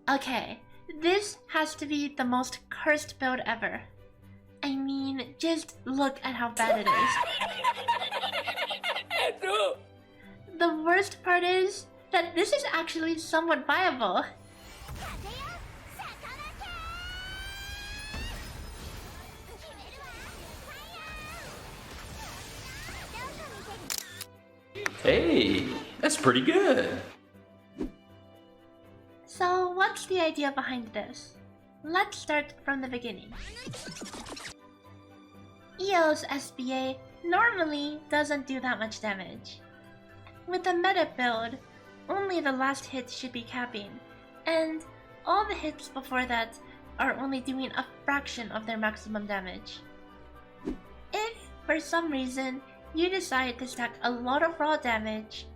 Okay, this has to be the most cursed build ever. I mean, just look at how bad it is. No. The worst part is that this is actually somewhat viable. Hey, that's pretty good. So what's the idea behind this? Let's start from the beginning. EO's SBA normally doesn't do that much damage. With a meta build, only the last hit should be capping, and all the hits before that are only doing a fraction of their maximum damage. If, for some reason, you decide to stack a lot of raw damage,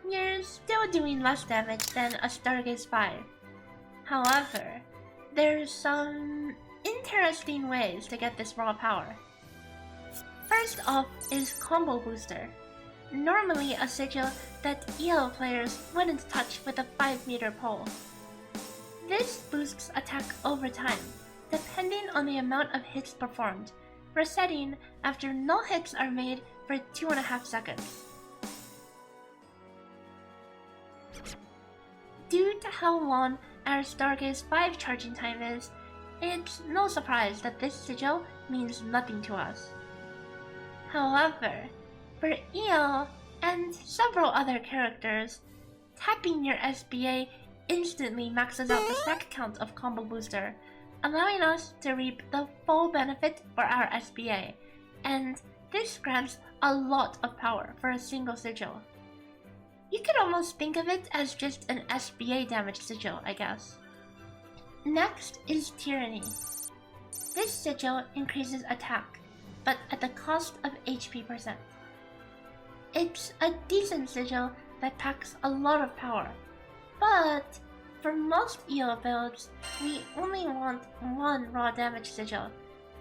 you're still doing less damage than a Stargaze 5. However, there's some interesting ways to get this raw power. First off is Combo Booster. Normally a sigil that EL players wouldn't touch with a 5-meter pole. This boosts attack over time, depending on the amount of hits performed, resetting after no hits are made for 2.5 seconds. Due to how long our Stargaze 5 charging time is, it's no surprise that this sigil means nothing to us. However, for EL and several other characters, tapping your SBA instantly maxes out the stack count of Combo Booster, allowing us to reap the full benefit for our SBA, and this grants a lot of power for a single sigil. You could almost think of it as just an SBA damage sigil, I guess. Next is Tyranny. This sigil increases attack, but at the cost of HP %. It's a decent sigil that packs a lot of power, but for most EO builds, we only want one raw damage sigil,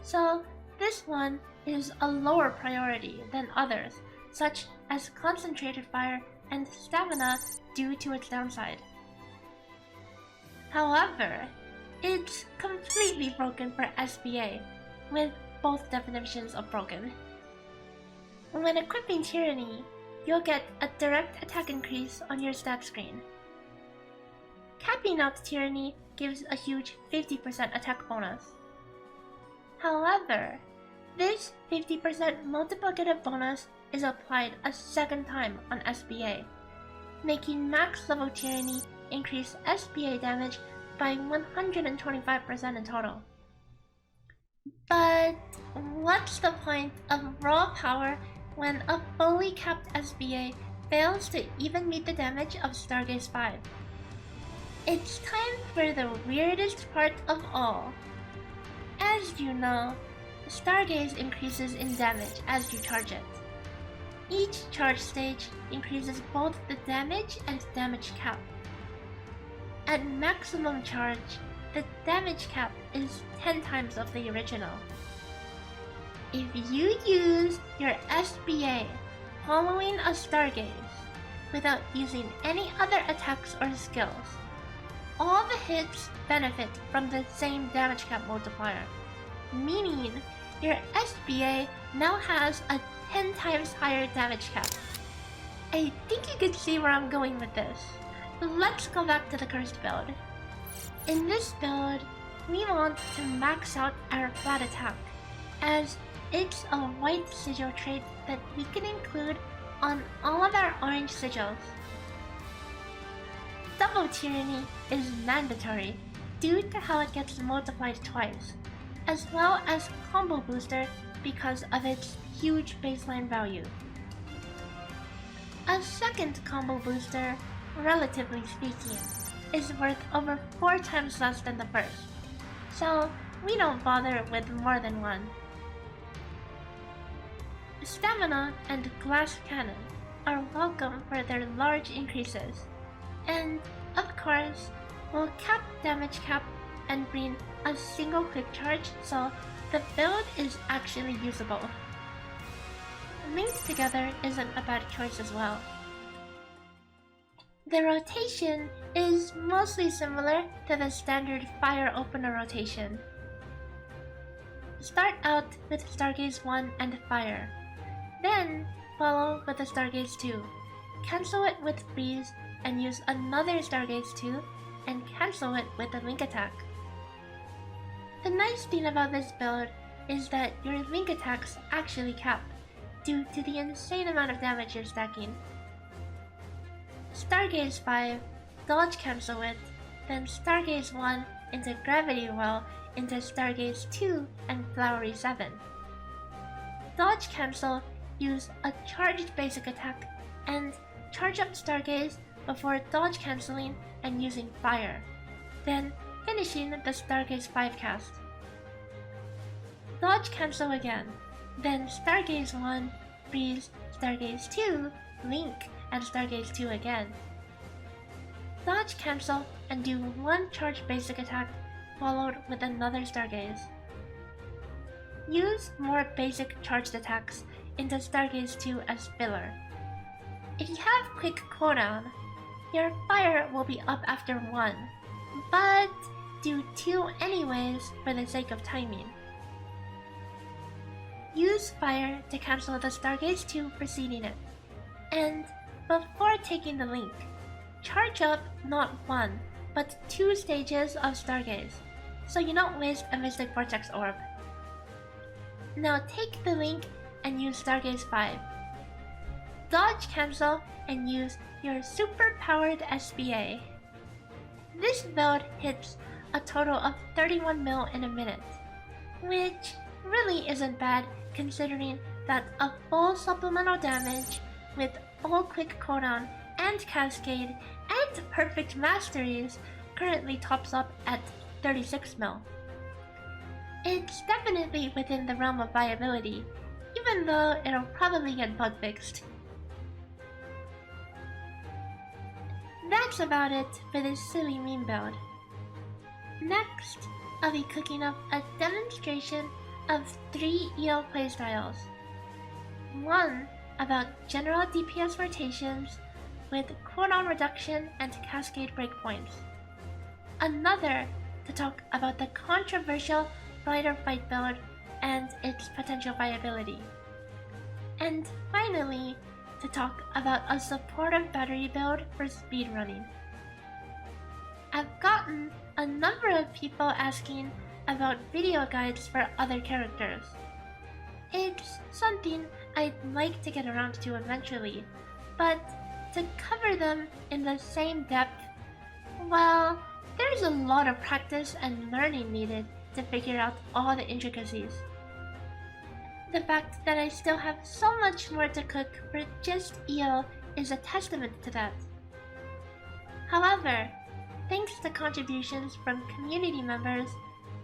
so this one is a lower priority than others, such as Concentrated Fire and Stamina due to its downside. However, it's completely broken for SBA, with both definitions of broken. When equipping Tyranny, you'll get a direct attack increase on your stat screen. Capping out Tyranny gives a huge 50% attack bonus. However, this 50% multiplicative bonus is applied a second time on SBA, making max level Tyranny increase SBA damage by 125% in total. But what's the point of raw power when a fully capped SBA fails to even meet the damage of Stargaze 5? It's time for the weirdest part of all. As you know, Stargaze increases in damage as you charge it. Each charge stage increases both the damage and damage cap. At maximum charge, the damage cap is 10 times of the original. If you use your SBA following a Stargaze without using any other attacks or skills, all the hits benefit from the same damage cap multiplier, meaning your SBA now has a 10 times higher damage cap. I think you can see where I'm going with this. Let's go back to the cursed build. In this build, we want to max out our flat attack, as it's a white sigil trait that we can include on all of our orange sigils. Double Tyranny is mandatory due to how it gets multiplied twice, as well as Combo Booster because of its huge baseline value. A second Combo Booster, relatively speaking, is worth over 4 times less than the first, so we don't bother with more than one. Stamina and Glass Cannon are welcome for their large increases, and of course, we'll cap damage cap and bring a single quick charge so the build is actually usable. Linked together isn't a bad choice as well. The rotation is mostly similar to the standard fire opener rotation. Start out with Stargaze 1 and Fire. Then follow with the Stargaze 2. Cancel it with Freeze and use another Stargaze 2 and cancel it with a Link attack. The nice thing about this build is that your Link attacks actually cap, due to the insane amount of damage you're stacking. Stargaze 5, dodge cancel it, then Stargaze 1 into Gravity Well into Stargaze 2 and Flowery 7. Dodge cancel, use a charged basic attack, and charge up Stargaze before dodge cancelling and using Fire, then finishing the Stargaze 5 cast. Dodge cancel again, then Stargaze 1, Freeze, Stargaze 2, Link, and Stargaze 2 again. Dodge cancel and do one charge basic attack followed with another Stargaze. Use more basic charged attacks into Stargaze 2 as filler. If you have quick cooldown, your fire will be up after 1, but do 2 anyways for the sake of timing. Use fire to cancel the Stargaze 2 preceding it, and before taking the Link, charge up not 1, but 2 stages of Stargaze, so you don't waste a Mystic Vortex Orb. Now take the Link and use Stargaze 5. Dodge cancel and use your super powered SBA. This build hits a total of 31 mil in a minute, which really isn't bad considering that a full supplemental damage with full quick cooldown and cascade and perfect masteries currently tops up at 36 mil. It's definitely within the realm of viability, even though it'll probably get bug fixed. That's about it for this silly meme build. Next, I'll be cooking up a demonstration of 3 EL playstyles. One about general DPS rotations with cooldown reduction and cascade breakpoints. Another to talk about the controversial Fight or Fight build and its potential viability. And finally, to talk about a supportive battery build for speedrunning. I've gotten a number of people asking about video guides for other characters. It's something I'd like to get around to eventually, but to cover them in the same depth, well, there's a lot of practice and learning needed to figure out all the intricacies. The fact that I still have so much more to cook for just EL is a testament to that. However, thanks to contributions from community members,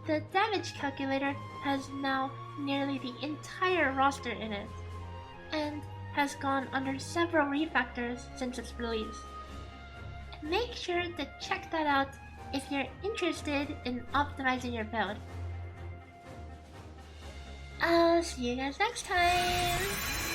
the damage calculator has now nearly the entire roster in it, and has gone under several refactors since its release. Make sure to check that out if you're interested in optimizing your build. I'll see you guys next time!